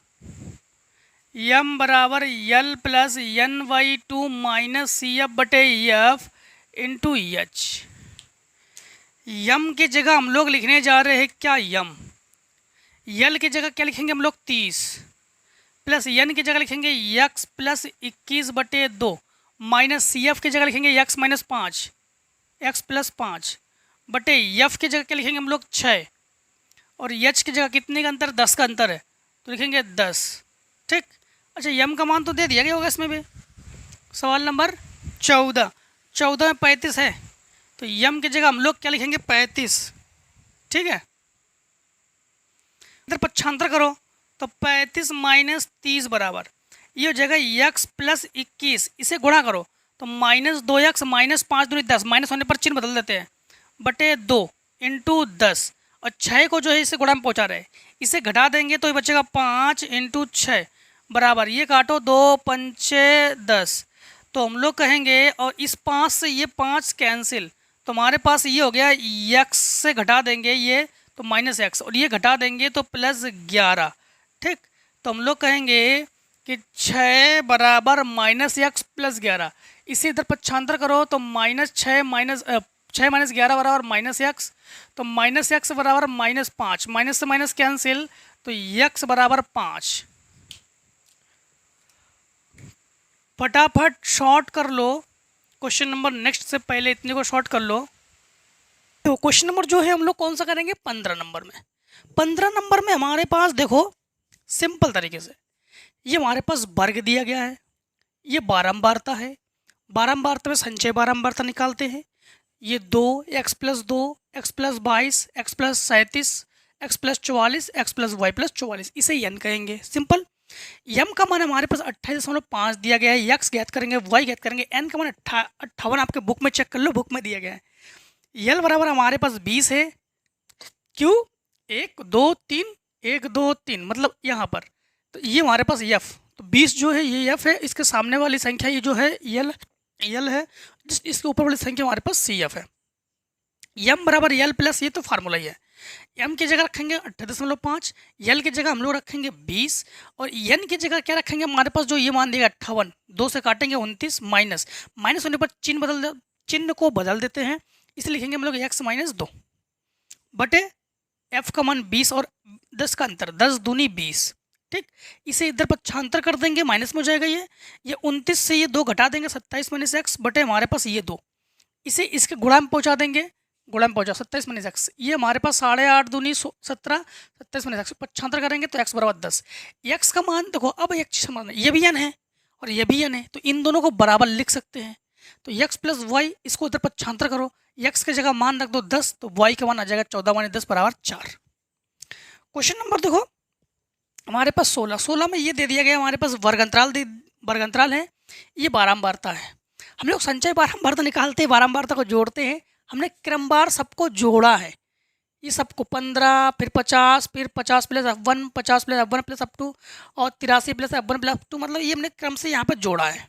यम बराबर L plus N Y 2 minus C F बटे एफ इंटू एच। यम की जगह हम लोग लिखने जा रहे हैं क्या, यम। यल की जगह क्या लिखेंगे हम लोग, 30, प्लस एन की जगह लिखेंगे यक्स प्लस 21 बटे 2 माइनस सी एफ की जगह लिखेंगे यक्स माइनस 5, एक्स प्लस 5 बटे एफ की जगह क्या लिखेंगे हम लोग 6, और एच की जगह कितने का अंतर, 10 का अंतर है तो लिखेंगे 10। ठीक, अच्छा यम का मान तो दे दिया गया होगा इसमें भी। सवाल नंबर 14, 14 में 35 है तो यम की जगह हम लोग क्या लिखेंगे 35। ठीक है, इधर पक्षांतर करो तो 35 माइनस 30 बराबर ये हो जाएगा यक्स प्लस 21, इसे गुणा करो तो माइनस 2x माइनस 5 दूनी 10, माइनस होने पर चिन्ह बदल देते हैं, बटे 2 इंटू 10, और 6 को जो है इसे गुणा में पहुँचा रहे हैं, इसे घटा देंगे तो ये बचेगा 5 इंटू 6 बराबर, ये काटो 2 पंचे 10, तो हम लोग कहेंगे और इस 5 से ये 5 कैंसिल, तो हमारे पास ये हो गया यक्स से घटा देंगे ये तो माइनस एक्स, और ये घटा देंगे तो प्लस 11। ठीक, तो हम लोग कहेंगे कि 6 बराबर माइनस एक्स प्लस 11, इसे इधर पक्षांतर करो तो माइनस 6 माइनस 11 बराबर माइनस एक्स, तो माइनस एक्स बराबर माइनस 5, माइनस से माइनस कैंसिल तो एक्स बराबर 5। फटाफट शॉर्ट कर लो क्वेश्चन नंबर नेक्स्ट से पहले, इतने को शॉर्ट कर लो। तो क्वेश्चन नंबर जो है हम लोग कौन सा करेंगे, 15 नंबर में। 15 नंबर में हमारे पास देखो सिंपल तरीके से ये हमारे पास वर्ग दिया गया है, ये बारंबारता है, बारंबारता में संचय बारंबारता निकालते हैं। ये 2 x plus 2, x plus 22, x plus 37, x plus 44, x plus Y plus 44, इसे यन कहेंगे। सिंपल। यम का मान हमारे पास 28.5 दिया गया है, यक्स ज्ञात करेंगे, वाई ज्ञात करेंगे, एन का मान 58 आपके बुक में चेक कर लो, बुक में दिया गया है। यल बराबर हमारे पास 20 है, क्यों 1 2 3 1 2 3 मतलब यहाँ पर, तो ये हमारे पास यफ, तो 20 जो है ये यफ है, इसके सामने वाली संख्या ये जो है यल है, इसके ऊपर वाली संख्या हमारे पास सी एफ है। यम बराबर यल प्लस, ये तो फार्मूला ही है। एम की जगह रखेंगे 28.5, यल की जगह हम लोग रखेंगे 20, और एन की जगह क्या रखेंगे हमारे पास जो ये मान देगा 58, 2 से काटेंगे 29, माइनस होने पर चिन्ह को बदल देते हैं, इसलिए लिखेंगे हम लोग एक्स माइनस 2 बटे एफ का मान 20 और 10 का अंतर, 10 दूनी 20। ठीक, इसे इधर पक्षांतर कर देंगे, माइनस में हो जाएगा ये 29 से ये 2 घटा देंगे, 27 माइनस एक्स बटे हमारे पास ये 2, इसे इसके गुणा में पहुँचा देंगे, गुणा में पहुँचा 27 माइनस एक्स, ये हमारे पास 8.5 दूनी 17, 27 माइनस एक्स पक्षांतर करेंगे तो एक्स बराबर 10। एक्स का मान देखो, अब एक चीज समझना, ये भी एन है और ये भी एन है, तो इन दोनों को बराबर लिख सकते हैं, तो एक्स प्लस वाई, इसको इधर पक्षांतर करो, एक्स की जगह मान रख दो 10, तो वाई का मान आ जाएगा 14 माइनस 10 बराबर 4। क्वेश्चन नंबर देखो हमारे पास 16 में ये दे दिया गया हमारे पास वर्ग है, ये बारंबारता है। हम लोग संचय बारंबारता निकालते हैं, बारंबारता को जोड़ते हैं, हमने क्रमवार सबको जोड़ा है, ये सबको 15 फिर 50 फिर 50 plus F1, 50 plus F1 plus F2 और 83 प्लस F1 प्लस F2, मतलब ये हमने क्रम से यहाँ पर जोड़ा है।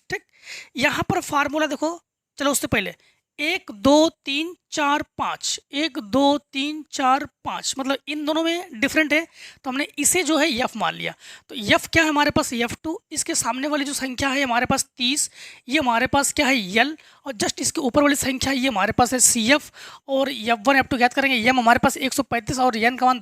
ठीक, यहाँ पर फार्मूला देखो, चलो उससे पहले 1 2 3 4 5, 1 2 3 4 5, मतलब इन दोनों में डिफरेंट है, तो हमने इसे जो है यफ मान लिया। तो यफ क्या है हमारे पास F2, इसके सामने वाली जो संख्या है हमारे पास 30, ये हमारे पास क्या है यल, और जस्ट इसके ऊपर वाली संख्या ये हमारे पास है CF, और F1 F2 ज्ञात करेंगे, यम हमारे पास 135 और एन का मान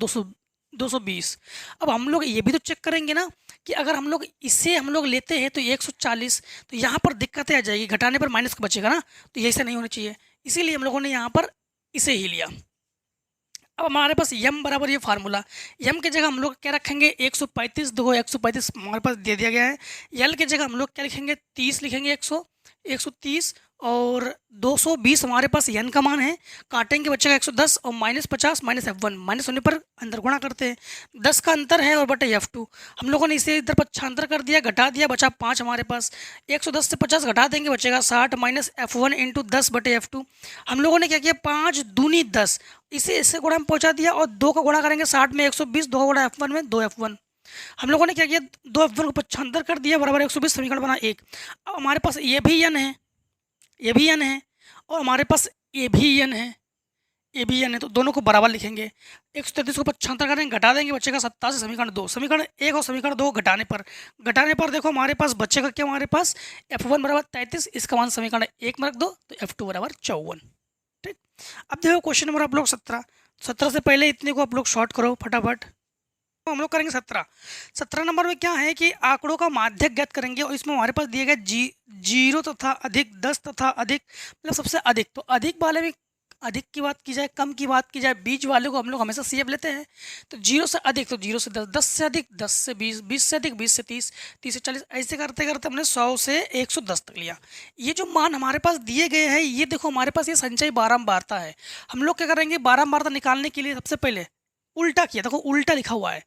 220। अब हम लोग ये भी तो चेक करेंगे ना कि अगर हम लोग इसे हम लोग लेते हैं तो 140, तो यहाँ पर दिक्कतें आ जाएगी, घटाने पर माइनस का बचेगा ना, तो ये ऐसा नहीं होना चाहिए, इसीलिए हम लोगों ने यहाँ पर इसे ही लिया। अब हमारे पास यम बराबर ये फार्मूला, यम की जगह हम लोग क्या रखेंगे 135, देखो 135 हमारे पास दे दिया गया है, यल की जगह हम लोग क्या लिखेंगे 30 लिखेंगे 100, 130 और 220 हमारे पास n का मान है, काटेंगे बचेगा 110 और -50 -f1 माइनस होने पर अंदर गुणा करते हैं, 10 का अंतर है और बटे f2। हम लोगों ने इसे इधर पक्षांतर कर दिया, घटा दिया, बचा 5 हमारे पास। 110 से 50 घटा देंगे बचेगा 60 माइनस f1 इंटू 10 बटे f2। हम लोगों ने क्या किया, 5 दूनी 10, इसे इससे गुणा में पहुँचा दिया और 2 का गुणा करेंगे 60 में 120, 2 का गुणा f1 में 2f1। हम लोगों ने क्या किया, 2f1 को पक्षांतर कर दिया बराबर 120, समीकरण बना 1। अब हमारे पास ये भी n है, ये भी n है और हमारे पास ये भी n है, ये भी n है, तो दोनों को बराबर लिखेंगे। 133 को पक्षांतर करेंगे, घटा देंगे, बचेगा 87, समीकरण 2। समीकरण 1 और समीकरण 2 घटाने पर देखो हमारे पास बचेगा क्या, हमारे पास f1 बराबर 33, इसका मान समीकरण 1 में रख दो तो f2 बराबर 54। ठीक, अब देखो क्वेश्चन नंबर आप लोग 17 से पहले इतने को आप लोग शॉर्ट करो फटाफट। तो हम लोग करेंगे 17 नंबर में क्या है कि आंकड़ों का माध्यक ज्ञात करेंगे और इसमें हमारे पास दिए गए 0 तथा अधिक, 10 तथा अधिक, मतलब सबसे अधिक। तो अधिक वाले में अधिक की बात की जाए, कम की बात की जाए, बीच वाले को हम लोग हमेशा CF लेते हैं। तो 0 से अधिक तो 0 से 10, 10 से अधिक 10 से 20, 20 से अधिक 20 से 30, 30 से 40, ऐसे करते करते हमने 100 से 110 तक लिया। ये जो मान हमारे पास दिए गए हैं, ये देखो हमारे पास ये संचय बारंबारता है। हम लोग क्या करेंगे, बारंबारता निकालने के लिए सबसे पहले उल्टा किया, देखो उल्टा लिखा हुआ है,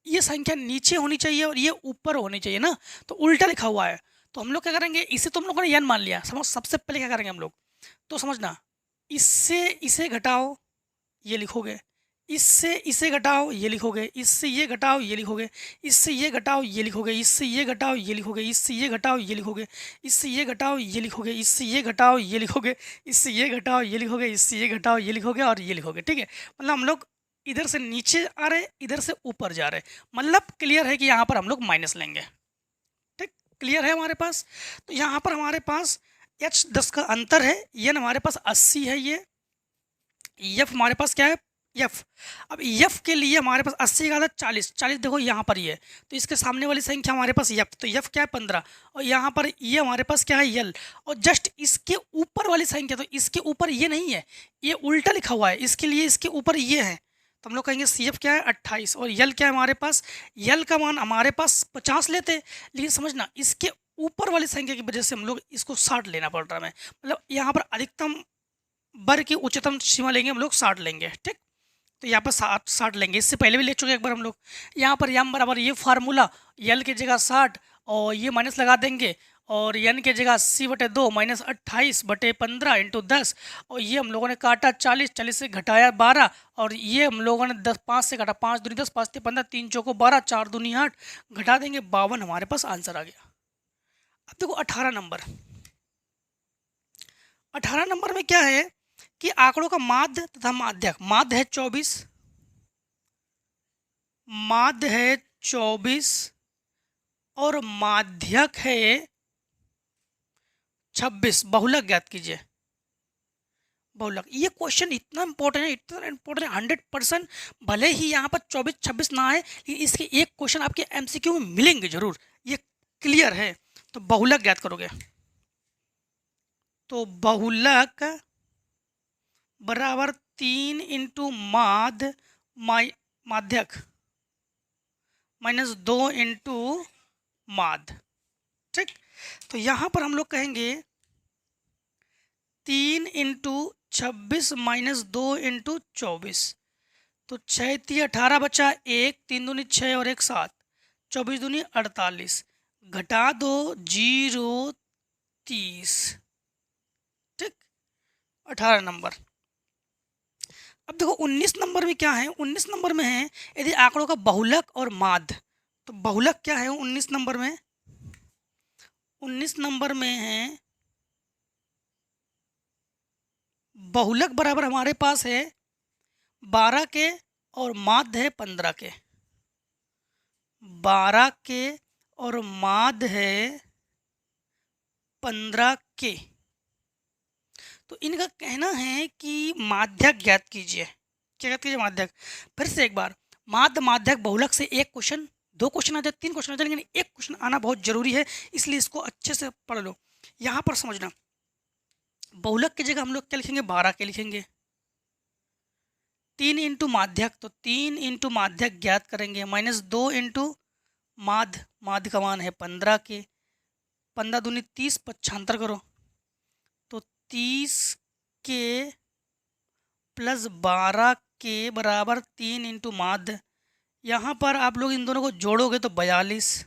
ये संख्या नीचे होनी चाहिए और ये ऊपर होनी चाहिए ना, तो उल्टा लिखा हुआ है। तो हम लोग क्या करेंगे, इसे तो हम लोगों ने n मान लिया, समझ। सबसे पहले क्या करेंगे हम लोग, तो समझना, इससे इसे घटाओ ये लिखोगे, इससे इसे घटाओ ये लिखोगे, इससे ये घटाओ ये लिखोगे, इससे ये घटाओ ये लिखोगे, इससे ये घटाओ ये लिखोगे, इससे ये घटाओ ये लिखोगे, इससे ये घटाओ ये लिखोगे, इससे ये घटाओ ये लिखोगे, इससे ये घटाओ ये लिखोगे, इससे ये घटाओ ये लिखोगे और ये लिखोगे। ठीक है, मतलब हम लोग इधर से नीचे आ रहे, इधर से ऊपर जा रहे, मतलब क्लियर है कि यहाँ पर हम लोग माइनस लेंगे। ठीक, क्लियर है हमारे पास। तो यहाँ पर हमारे पास h 10 का अंतर है, n हमारे पास 80 है, ये f हमारे पास क्या है, f। अब f के लिए हमारे पास 80 का 40, 40 देखो यहाँ पर ये, तो इसके सामने वाली संख्या हमारे पास f, तो f क्या है 15, और यहाँ पर ये हमारे पास क्या है l, और जस्ट इसके ऊपर वाली संख्या, तो इसके ऊपर ये नहीं है, ये उल्टा लिखा हुआ है, इसके लिए इसके ऊपर ये है, तो हम लोग कहेंगे CF क्या है 28, और यल क्या है हमारे पास, यल का मान हमारे पास 50 लेते, लेकिन समझना इसके ऊपर वाली संख्या की वजह से हम लोग इसको 60 लेना पड़ रहा है, मतलब यहाँ पर अधिकतम वर्ग की उच्चतम सीमा लेंगे हम लोग 60 लेंगे। ठीक, तो यहाँ पर 60 लेंगे, इससे पहले भी ले चुके एक बार हम लोग। यहाँ पर यम बराबर ये फार्मूला, यल की जगह 60 और ये माइनस लगा देंगे, और n की जगह 80/2 माइनस 28/15 इंटू 10, और ये हम लोगों ने काटा 40, 40 से घटाया 12, और ये हम लोगों ने 10 5 से काटा, 5 दूनी 10, 5 15, 3 चौको 12, 4 दूनी 8, घटा देंगे 52, हमारे पास आंसर आ गया। अब देखो 18 नंबर, 18 नंबर में क्या है कि आंकड़ों का माध्य तथा माध्यक, माध्य है 24, माध्य है 24 और माध्यक है 26, बहुलक ज्ञात कीजिए। बहुलक, ये क्वेश्चन इतना इंपॉर्टेंट है, इतना इंपॉर्टेंट है 100%, भले ही यहाँ पर 24-26 ना आए, लेकिन इसके एक क्वेश्चन आपके MCQ में मिलेंगे जरूर, ये क्लियर है। तो बहुलक ज्ञात करोगे, तो बहुलक बराबर 3 इंटू माध्यक माइनस 2 इंटू माध्य। ठीक, तो यहाँ पर हम लोग कहेंगे 3 इंटू 26 माइनस 2 इंटू 24, तो 6 3 18 बचा 1, 3 दूनी 6 और 1 7, 24 दूनी 48, घटा दो 0 30। ठीक, 18 नंबर। अब देखो 19 नंबर में क्या है, 19 नंबर में है यदि आंकड़ों का बहुलक और माध्य, तो बहुलक क्या है 19 नंबर में, 19 नंबर में है बहुलक बराबर हमारे पास है 12 के और माध्य है 15 के, 12 के और माध्य है 15 के। तो इनका कहना है कि माध्यक ज्ञात कीजिए। क्या ज्ञात कीजिए, माध्यक। फिर से एक बार, माध्य माध्यक बहुलक से एक क्वेश्चन, 2 क्वेश्चन आ जाए, 3 क्वेश्चन आ जाए, लेकिन एक क्वेश्चन आना बहुत जरूरी है, इसलिए इसको अच्छे से पढ़ लो। यहाँ पर समझना, बहुलक की जगह हम लोग क्या लिखेंगे, 12 के लिखेंगे। 3 इंटू माध्यक, तो 3 इंटू माध्यक ज्ञात करेंगे, माइनस 2 इंटू माध्य, माध्य का मान है 15 के, 15 दूनी 30, 75 करो तो 30 के प्लस 12 के बराबर 3 इंटू माध्य। यहाँ पर आप लोग इन दोनों को जोड़ोगे तो 42,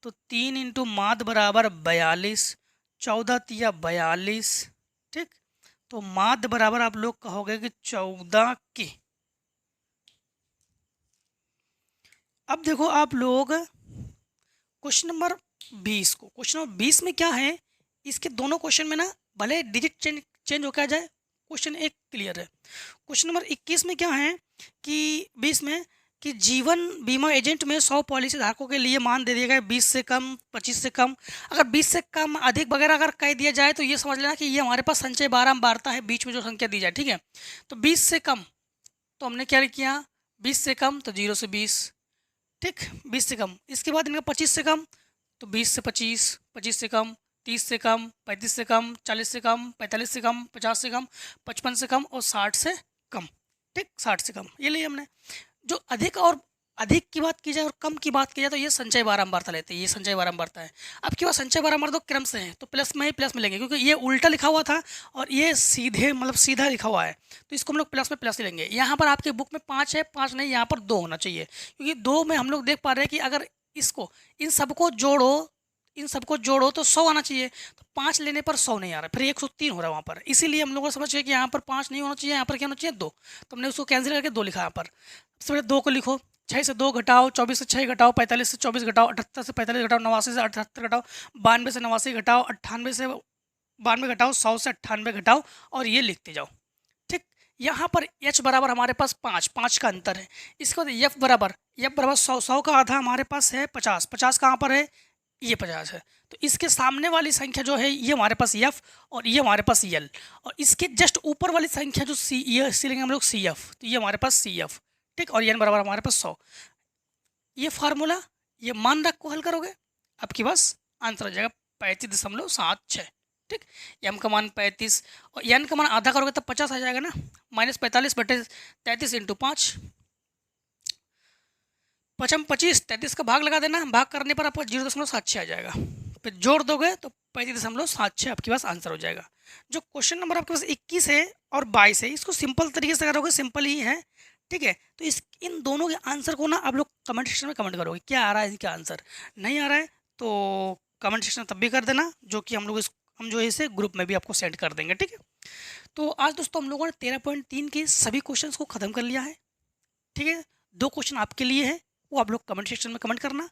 तो 3 इंटू माध्य बराबर 42, 14 तिया 42। ठीक, तो माध्य बराबर आप लोग कहोगे कि 14 के। अब देखो आप लोग क्वेश्चन नंबर 20 को, क्वेश्चन नंबर 20 में क्या है, इसके दोनों क्वेश्चन में ना भले डिजिट चेंज होकर आ जाए, क्वेश्चन एक क्लियर है। क्वेश्चन नंबर 21 में क्या है कि 20 में कि जीवन बीमा एजेंट में 100 पॉलिसी धारकों के लिए मान दे दिया गया 20 से कम, 25 से कम। अगर 20 से कम, अधिक वगैरह अगर कह दिया जाए तो ये समझ लेना कि ये हमारे पास संचय 12 में बारता है, बीच में जो संख्या दी जाए। ठीक है, तो 20 से कम तो हमने क्या किया, 20 से कम तो 0 से 20। ठीक, 20 से कम। इसके बाद इनका 25 से कम तो 20 से 25, 25 से कम 30 से कम, 35 से कम, 40 से कम, 45 से कम, 50 से कम, 55 से कम और 60 से कम। ठीक, 60 से कम ये लिए हमने। जो अधिक और अधिक की बात की जाए और कम की बात की जाए तो ये संचय 12 में बारता लेते हैं, ये संचय 12 में बारता है। अब की बात संचय 12 में तो क्रम से है तो प्लस में ही प्लस में लेंगे, क्योंकि ये उल्टा लिखा हुआ था और ये सीधे मतलब सीधा लिखा हुआ है, तो इसको हम लोग प्लस में प्लस ही लेंगे। यहाँ पर आपके बुक में 5 है, 5 नहीं, यहाँ पर 2 होना चाहिए, क्योंकि 2 में हम लोग देख पा रहे हैं कि अगर इसको इन सबको जोड़ो तो 100 आना चाहिए, तो 5 लेने पर 100 नहीं आ रहा, फिर 103 हो रहा है वहाँ पर। इसीलिए हम लोगों को समझ गए कि यहाँ पर 5 नहीं होना चाहिए, यहाँ पर क्या होना चाहिए 2, तो हमने उसको कैंसिल करके 2 लिखा। यहाँ पर सबसे पहले 2 को लिखो, 6 से 2 घटाओ, 24 से 6 घटाओ, 45 से 24 घटाओ, 78 से 45 घटाओ, 89 से 78 घटाओ, 92 से 89 घटाओ, 98 से 92 घटाओ, 100 से 98 घटाओ और ये लिखते जाओ। ठीक, यहाँ पर h बराबर हमारे पास 5 का अंतर है। इसके बाद f बराबर 100 का आधा हमारे पास है 50, 50 कहाँ पर है, ये 50 है, तो इसके सामने वाली संख्या जो है ये हमारे पास f और ये हमारे पास l, और इसके जस्ट ऊपर वाली संख्या जो c, ये सी लेंगे हम लोग cf, तो ये हमारे पास cf। ठीक, और n बराबर हमारे पास 100। ये फार्मूला ये मान रख को हल करोगे आपके पास आंसर हो जाएगा 35.76। ठीक, m का मान 35 और n का मान आधा करोगे तब 50 आ जाएगा ना, -45/33 इंटू 5, 25 33 का भाग लगा देना, भाग करने पर आपको 0.76 आ जाएगा, फिर जोड़ दोगे तो 35.76 आपके पास आंसर हो जाएगा। जो क्वेश्चन नंबर आपके पास 21 है और 22 है, इसको सिंपल तरीके से करोगे, सिंपल ही है। ठीक है, तो इन दोनों के आंसर को ना आप लोग कमेंट सेक्शन में कमेंट करोगे क्या आ रहा है, इनका आंसर नहीं आ रहा है तो कमेंट सेक्शन में तब भी कर देना, जो कि हम जो है इसे ग्रुप में भी आपको सेंड कर देंगे। ठीक है, तो आज दोस्तों हम लोगों ने 13.3 के सभी क्वेश्चन को ख़त्म कर लिया है। ठीक है, 2 क्वेश्चन आपके लिए है, वो आप लोग कमेंट सेक्शन में कमेंट करना।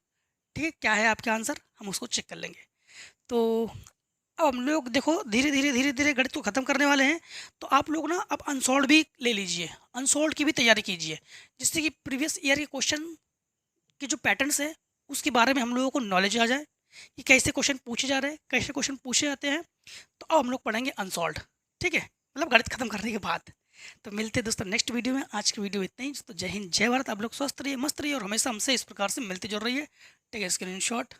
ठीक है, क्या है आपके आंसर, हम उसको चेक कर लेंगे। तो अब हम लोग देखो धीरे धीरे गणित को ख़त्म करने वाले हैं, तो आप लोग ना अब अनसॉल्व भी ले लीजिए, अनसॉल्व की भी तैयारी कीजिए, जिससे कि प्रीवियस ईयर के क्वेश्चन के जो पैटर्न्स है उसके बारे में हम लोगों को नॉलेज आ जाए कि कैसे क्वेश्चन पूछे जा रहे हैं, कैसे क्वेश्चन पूछे जाते हैं। तो अब हम लोग पढ़ेंगे अनसॉल्व। ठीक है, मतलब गणित खत्म करने के बाद। तो मिलते हैं दोस्तों नेक्स्ट वीडियो में। आज की वीडियो इतना ही। तो जय हिंद, जय भारत। आप लोग स्वस्थ रहिए, मस्त रहिए और हमेशा हमसे इस प्रकार से मिलते जुड़ रहिए। Take screenshot.